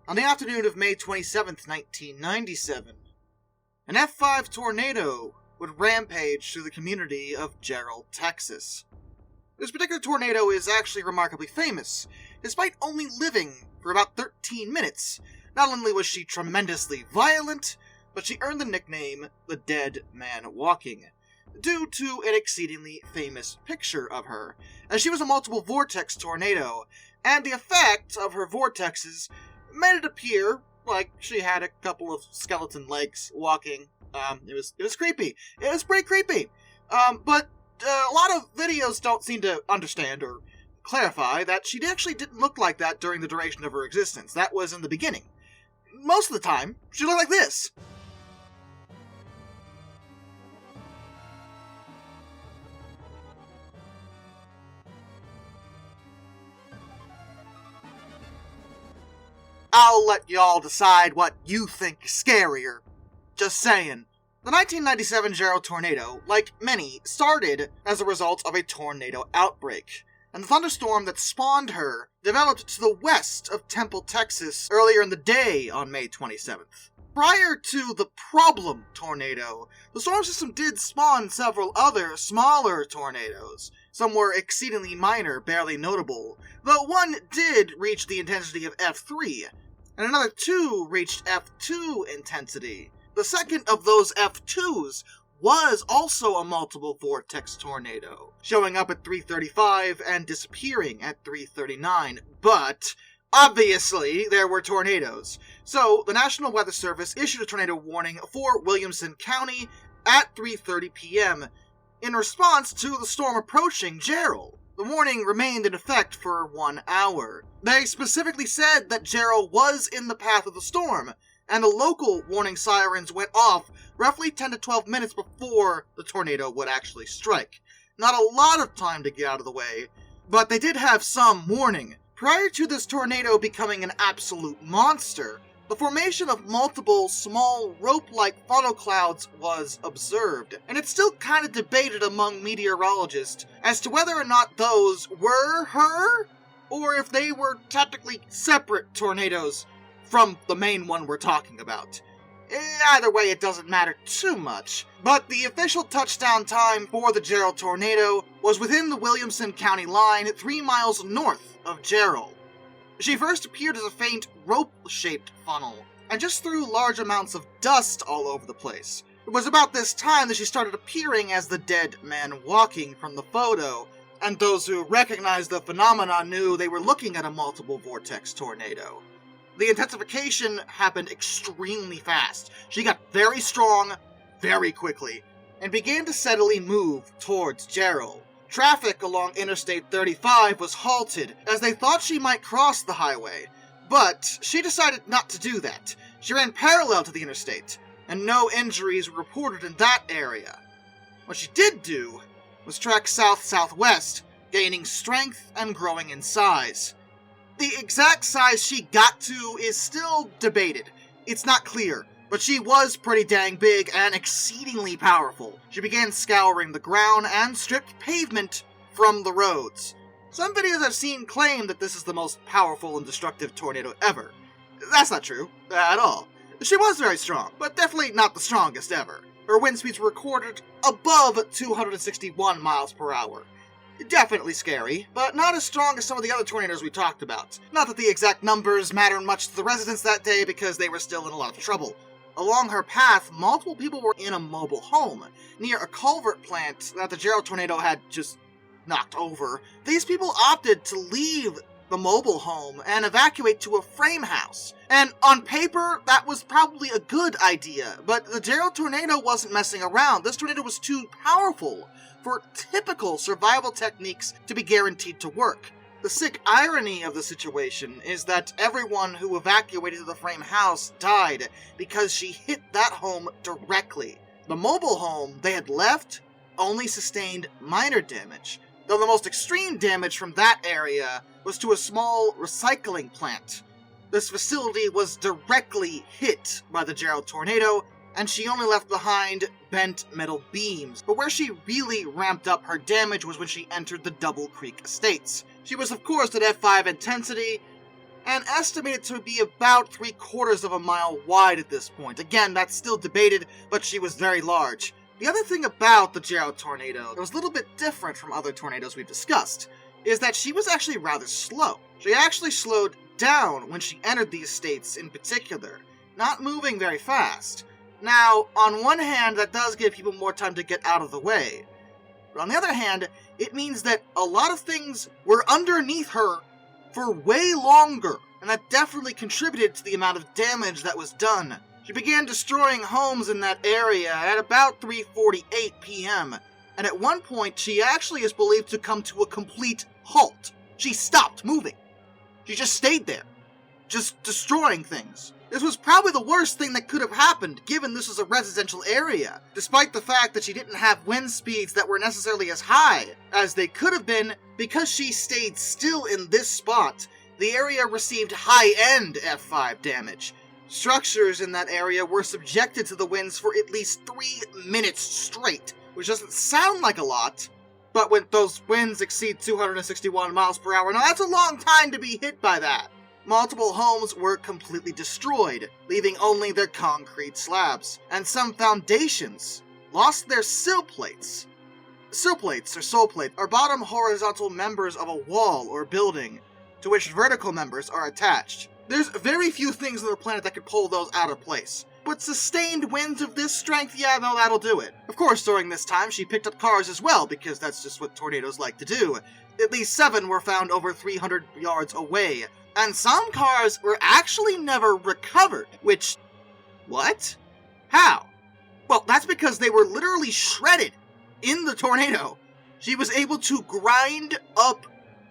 On the afternoon of May 27th, 1997, an F5 tornado would rampage through the community of Jarrell, Texas. This particular tornado is actually remarkably famous. Despite only living for about 13 minutes, not only was she tremendously violent, but she earned the nickname the Dead Man Walking, due to an exceedingly famous picture of her, as she was a multiple vortex tornado, and the effect of her vortexes made it appear like she had a couple of skeleton legs walking. It was creepy. It was pretty creepy. But a lot of videos don't seem to understand or clarify that she actually didn't look like that during the duration of her existence. That was in the beginning. Most of the time, she looked like this. I'll let y'all decide what you think is scarier. Just saying. The 1997 Jarrell tornado, like many, started as a result of a tornado outbreak, and the thunderstorm that spawned her developed to the west of Temple, Texas, earlier in the day on May 27th. Prior to the problem tornado, the storm system did spawn several other smaller tornadoes. Some were exceedingly minor, barely notable, though one did reach the intensity of F3, and another two reached F2 intensity. The second of those F2s was also a multiple vortex tornado, showing up at 3:35 and disappearing at 3:39, but obviously there were tornadoes. So the National Weather Service issued a tornado warning for Williamson County at 3:30 p.m. in response to the storm approaching Jarrell. The warning remained in effect for 1 hour. They specifically said that Jarrell was in the path of the storm, and the local warning sirens went off roughly 10 to 12 minutes before the tornado would actually strike. Not a lot of time to get out of the way, but they did have some warning. Prior to this tornado becoming an absolute monster, the formation of multiple small rope-like funnel clouds was observed, and it's still kind of debated among meteorologists as to whether or not those were her, or if they were technically separate tornadoes from the main one we're talking about. Either way, it doesn't matter too much, but the official touchdown time for the Jarrell tornado was within the Williamson County line 3 miles north of Jarrell. She first appeared as a faint rope-shaped funnel, and just threw large amounts of dust all over the place. It was about this time that she started appearing as the Dead Man Walking from the photo, and those who recognized the phenomenon knew they were looking at a multiple vortex tornado. The intensification happened extremely fast. She got very strong, very quickly, and began to steadily move towards Jarrell. Traffic along Interstate 35 was halted as they thought she might cross the highway, but she decided not to do that. She ran parallel to the interstate, and no injuries were reported in that area. What she did do was track south-southwest, gaining strength and growing in size. The exact size she got to is still debated. It's not clear, but she was pretty dang big and exceedingly powerful. She began scouring the ground and stripped pavement from the roads. Some videos I've seen claim that this is the most powerful and destructive tornado ever. That's not true, at all. She was very strong, but definitely not the strongest ever. Her wind speeds were recorded above 261 miles per hour. Definitely scary, but not as strong as some of the other tornadoes we talked about. Not that the exact numbers mattered much to the residents that day because they were still in a lot of trouble. Along her path, multiple people were in a mobile home, near a culvert plant that the Jarrell tornado had just knocked over. These people opted to leave the mobile home and evacuate to a frame house. And on paper, that was probably a good idea, but the Jarrell tornado wasn't messing around. This tornado was too powerful for typical survival techniques to be guaranteed to work. The sick irony of the situation is that everyone who evacuated to the frame house died because she hit that home directly. The mobile home they had left only sustained minor damage, though the most extreme damage from that area was to a small recycling plant. This facility was directly hit by the Jarrell tornado, and she only left behind bent metal beams. But where she really ramped up her damage was when she entered the Double Creek Estates. She was of course at F5 intensity, and estimated to be about 3/4 of a mile wide at this point. Again, that's still debated, but she was very large. The other thing about the Jarrell tornado that was a little bit different from other tornadoes we've discussed is that she was actually rather slow. She actually slowed down when she entered these states in particular, not moving very fast. Now, on one hand, that does give people more time to get out of the way. But on the other hand, it means that a lot of things were underneath her for way longer, and that definitely contributed to the amount of damage that was done. She began destroying homes in that area at about 3:48 p.m., and at one point she actually is believed to come to a complete halt. She stopped moving. She just stayed there, just destroying things. This was probably the worst thing that could have happened, given this was a residential area, despite the fact that she didn't have wind speeds that were necessarily as high as they could have been. Because she stayed still in this spot, the area received high-end F5 damage. Structures in that area were subjected to the winds for at least 3 minutes straight, which doesn't sound like a lot, but when those winds exceed 261 miles per hour, now that's a long time to be hit by that. Multiple homes were completely destroyed, leaving only their concrete slabs, and some foundations lost their sill plates. Sill plates, or sole plates, are bottom horizontal members of a wall or building, to which vertical members are attached. There's very few things on the planet that could pull those out of place, but sustained winds of this strength, yeah, no, that'll do it. Of course, during this time, she picked up cars as well, because that's just what tornadoes like to do. At least 7 were found over 300 yards away, and some cars were actually never recovered, which... what? How? Well, that's because they were literally shredded in the tornado. She was able to grind up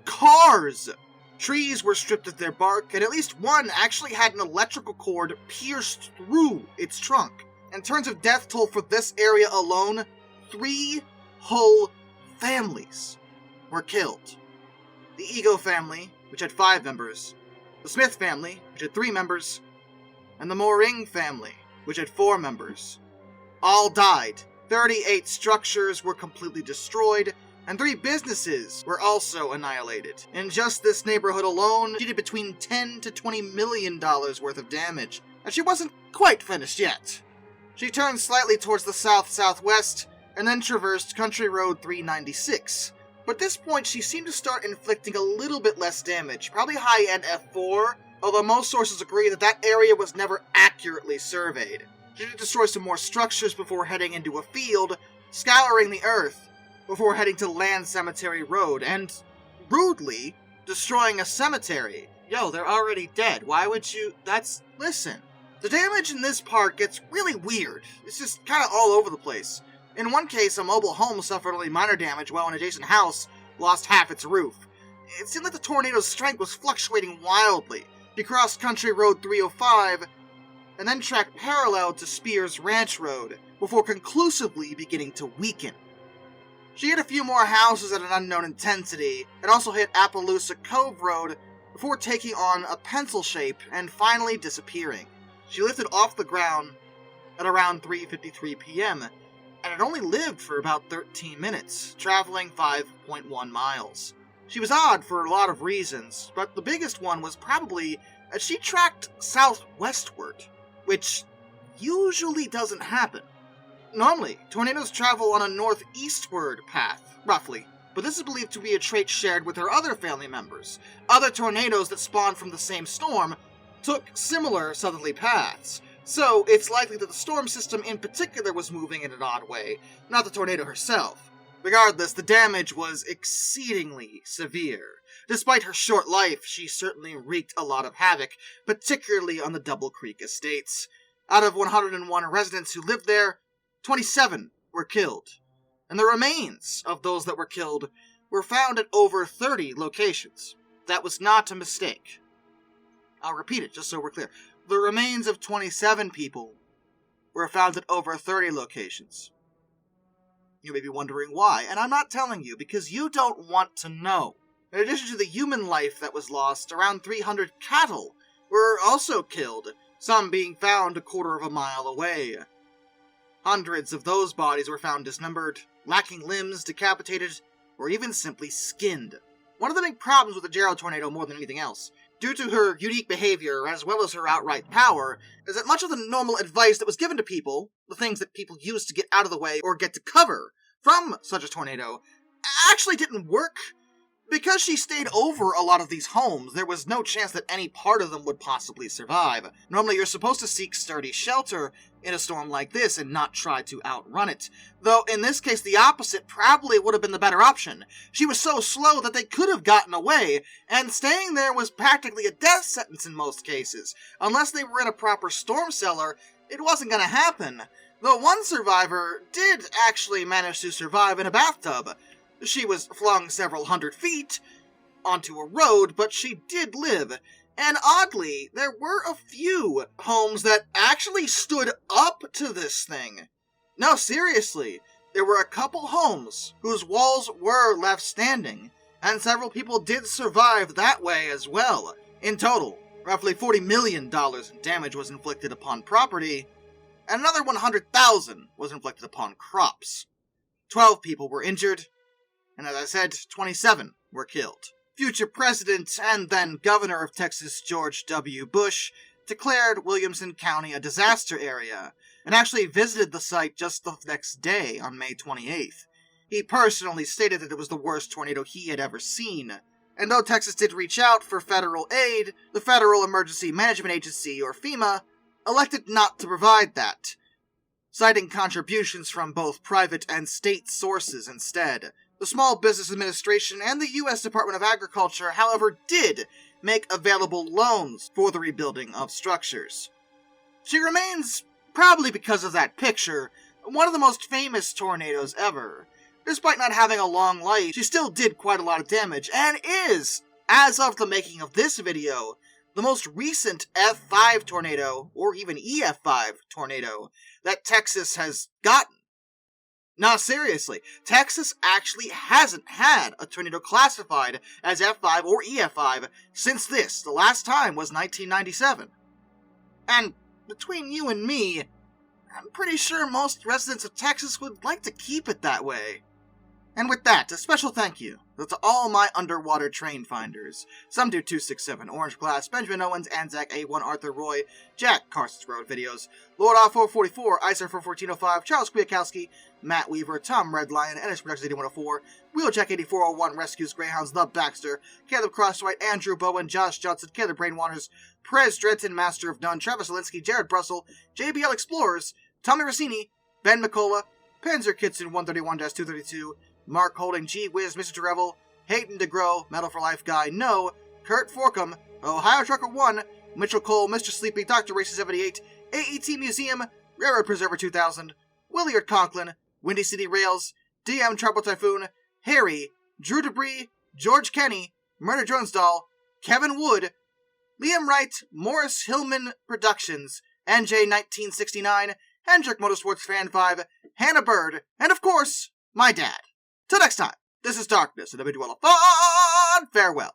cars. Trees were stripped of their bark, and at least one actually had an electrical cord pierced through its trunk. In terms of death toll for this area alone, 3 whole families were killed. The Ego family, which had 5 members, the Smith family, which had 3 members, and the Moring family, which had 4 members. All died. 38 structures were completely destroyed, and 3 businesses were also annihilated. In just this neighborhood alone, she did between $10 to $20 million worth of damage, and she wasn't quite finished yet. She turned slightly towards the south-southwest, and then traversed Country Road 396. But at this point, she seemed to start inflicting a little bit less damage, probably high-end F4, although most sources agree that that area was never accurately surveyed. She did destroy some more structures before heading into a field, scouring the earth, before heading to Land Cemetery Road, and, rudely, destroying a cemetery. Yo, they're already dead. Why would you... listen. The damage in this part gets really weird. It's just kind of all over the place. In one case, a mobile home suffered only minor damage, while an adjacent house lost half its roof. It seemed like the tornado's strength was fluctuating wildly. She crossed Country Road 305, and then tracked parallel to Spears Ranch Road, before conclusively beginning to weaken. She hit a few more houses at an unknown intensity, and also hit Appaloosa Cove Road, before taking on a pencil shape and finally disappearing. She lifted off the ground at around 3:53 p.m., and had only lived for about 13 minutes, traveling 5.1 miles. She was odd for a lot of reasons, but the biggest one was probably that she tracked southwestward, which usually doesn't happen. Normally, tornadoes travel on a northeastward path, roughly, but this is believed to be a trait shared with her other family members. Other tornadoes that spawned from the same storm took similar southerly paths, so it's likely that the storm system in particular was moving in an odd way, not the tornado herself. Regardless, the damage was exceedingly severe. Despite her short life, she certainly wreaked a lot of havoc, particularly on the Double Creek estates. Out of 101 residents who lived there, 27 were killed, and the remains of those that were killed were found at over 30 locations. That was not a mistake. I'll repeat it just so we're clear. The remains of 27 people were found at over 30 locations. You may be wondering why, and I'm not telling you because you don't want to know. In addition to the human life that was lost, around 300 cattle were also killed, some being found a quarter of a mile away. Hundreds of those bodies were found dismembered, lacking limbs, decapitated, or even simply skinned. One of the big problems with the Jarrell tornado more than anything else due to her unique behavior as well as her outright power, is that much of the normal advice that was given to people, the things that people used to get out of the way or get to cover from such a tornado, actually didn't work. Because she stayed over a lot of these homes, there was no chance that any part of them would possibly survive. Normally, you're supposed to seek sturdy shelter in a storm like this and not try to outrun it. Though, in this case, the opposite probably would have been the better option. She was so slow that they could have gotten away, and staying there was practically a death sentence in most cases. Unless they were in a proper storm cellar, it wasn't going to happen. Though one survivor did actually manage to survive in a bathtub. She was flung several hundred feet onto a road, but she did live. And oddly, there were a few homes that actually stood up to this thing. No, seriously, there were a couple homes whose walls were left standing, and several people did survive that way as well. In total, roughly $40 million in damage was inflicted upon property, and another $100,000 was inflicted upon crops. 12 people were injured, and as I said, 27 were killed. Future President and then Governor of Texas George W. Bush declared Williamson County a disaster area, and actually visited the site just the next day on May 28th. He personally stated that it was the worst tornado he had ever seen. And though Texas did reach out for federal aid, the Federal Emergency Management Agency, or FEMA, elected not to provide that, citing contributions from both private and state sources instead. The Small Business Administration and the U.S. Department of Agriculture, however, did make available loans for the rebuilding of structures. She remains, probably because of that picture, one of the most famous tornadoes ever. Despite not having a long life, she still did quite a lot of damage, and is, as of the making of this video, the most recent F5 tornado, or even EF5 tornado, that Texas has gotten. No, seriously, Texas actually hasn't had a tornado classified as F5 or EF5 since this. The last time was 1997. And between you and me, I'm pretty sure most residents of Texas would like to keep it that way. And with that, a special thank you to all my underwater train finders. Some do 267, Orange Glass, Benjamin Owens, Anzac A1, Arthur Roy, Jack, Carson's Road Videos, Lord Off 444, Icer 41405, Charles Kwiatkowski, Matt Weaver, Tom Red Lion, Ennis Productions 8104, Wheeljack 8401, Rescues Greyhounds, The Baxter, Caleb Crosswhite, Andrew Bowen, Josh Johnson, Caleb Brainwaters, Prez Drenton, Master of None, Travis Alinsky, Jared Brussel, JBL Explorers, Tommy Rossini, Ben McCullough, Panzer Kitson 131-232, Mark Holding, G Wiz, Mr. Revel, Hayden DeGrow, Metal for Life Guy, No, Kurt Forkham, Ohio Trucker 1, Mitchell Cole, Mr. Sleepy, Dr. Racer 78, AET Museum, Railroad Preserver 2000, Williard Conklin, Windy City Rails, DM Trouble Typhoon, Harry, Drew Debris, George Kenny, Murder Jonesdahl, Kevin Wood, Liam Wright, Morris Hillman Productions, NJ 1969, Hendrick Motorsports Fan 5, Hannah Bird, and of course, my dad. Till next time, this is Darkness, and I bid you all a fond farewell.